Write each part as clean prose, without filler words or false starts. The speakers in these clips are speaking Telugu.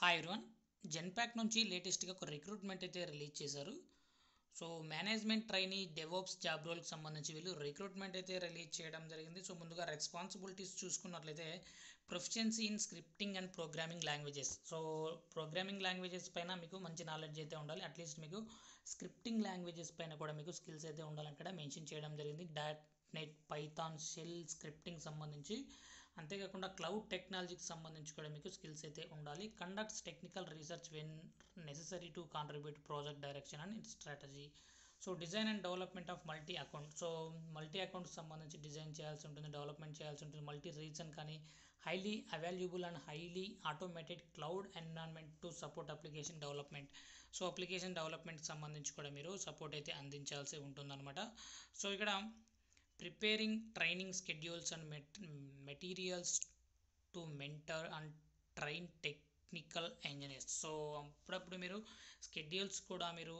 Hi everyone. జెన్పాక్ నుంచి లేటెస్ట్గా ఒక రిక్రూట్మెంట్ అయితే రిలీజ్ చేశారు. So management trainee DevOps job రోల్కి సంబంధించి వీళ్ళు రిక్రూట్మెంట్ అయితే రిలీజ్ చేయడం జరిగింది. సో ముందుగా రెస్పాన్సిబిలిటీస్ చూసుకున్నట్లయితే proficiency in scripting and programming languages. So programming languages పైన మీకు మంచి నాలెడ్జ్ అయితే ఉండాలి. అట్లీస్ట్ మీకు స్క్రిప్టింగ్ లాంగ్వేజెస్ పైన కూడా మీకు స్కిల్స్ అయితే ఉండాలని ఇక్కడ మెన్షన్ చేయడం జరిగింది. Dot net, python, shell scripting సంబంధించి, అంతేకాకుండా క్లౌడ్ టెక్నాలజీకి సంబంధించి కూడా మీకు స్కిల్స్ అయితే ఉండాలి. Conducts technical research when necessary to contribute project direction and strategy. So design and development of multi account. So multi అకౌంట్కి సంబంధించి డిజైన్ చేయాల్సి ఉంటుంది, డెవలప్మెంట్ చేయాల్సి ఉంటుంది. మల్టీ రీజన్ కానీ highly available and highly automated cloud environment to support application development. So application డెవలప్మెంట్కి సంబంధించి కూడా మీరు సపోర్ట్ అయితే అందించాల్సి ఉంటుందన్నమాట. సో ఇక్కడ preparing training schedules and materials to mentor and train technical engineers. So అప్పుడప్పుడు మీరు స్కెడ్యూల్స్ కూడా మీరు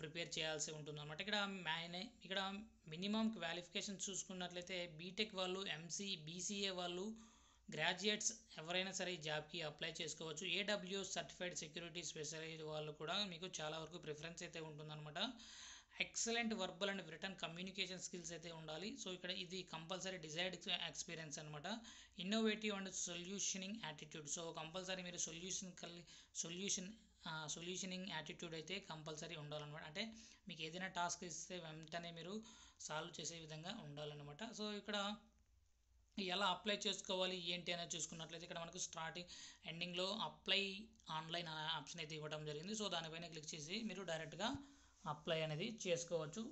ప్రిపేర్ చేయాల్సి ఉంటుంది అనమాట. ఇక్కడ మినిమం క్వాలిఫికేషన్ చూసుకున్నట్లయితే బీటెక్ వాళ్ళు, ఎంసీ, బీసీఏ వాళ్ళు, గ్రాడ్యుయేట్స్ ఎవరైనా సరే ఈ జాబ్కి అప్లై చేసుకోవచ్చు. ఏడబ్ల్యూఎస్ సర్టిఫైడ్ సెక్యూరిటీ స్పెషలిస్ట్ వాళ్ళు కూడా మీకు చాలా వరకు ప్రిఫరెన్స్ అయితే ఉంటుందన్నమాట. Excellent verbal and written communication skills అయితే ఉండాలి. సో ఇక్కడ ఇది కంపల్సరీ డిజైర్డ్ ఎక్స్పీరియన్స్ అనమాట. Innovative and solutioning attitude. So compulsory మీరు సొల్యూషనింగ్ యాటిట్యూడ్ అయితే కంపల్సరీ ఉండాలన్నమాట. అంటే మీకు ఏదైనా టాస్క్ ఇస్తే వెంటనే మీరు సాల్వ్ చేసే విధంగా ఉండాలన్నమాట. సో ఇక్కడ ఎలా అప్లై చేసుకోవాలి ఏంటి అనేది చూసుకున్నట్లయితే ఇక్కడ మనకు స్టార్టింగ్ ఎండింగ్లో అప్లై ఆన్లైన్ అనే ఆప్షన్ అయితే ఇవ్వడం జరిగింది. సో దానిపైన క్లిక్ చేసి మీరు డైరెక్ట్గా అప్లై అనేది చేసుకోవచ్చు.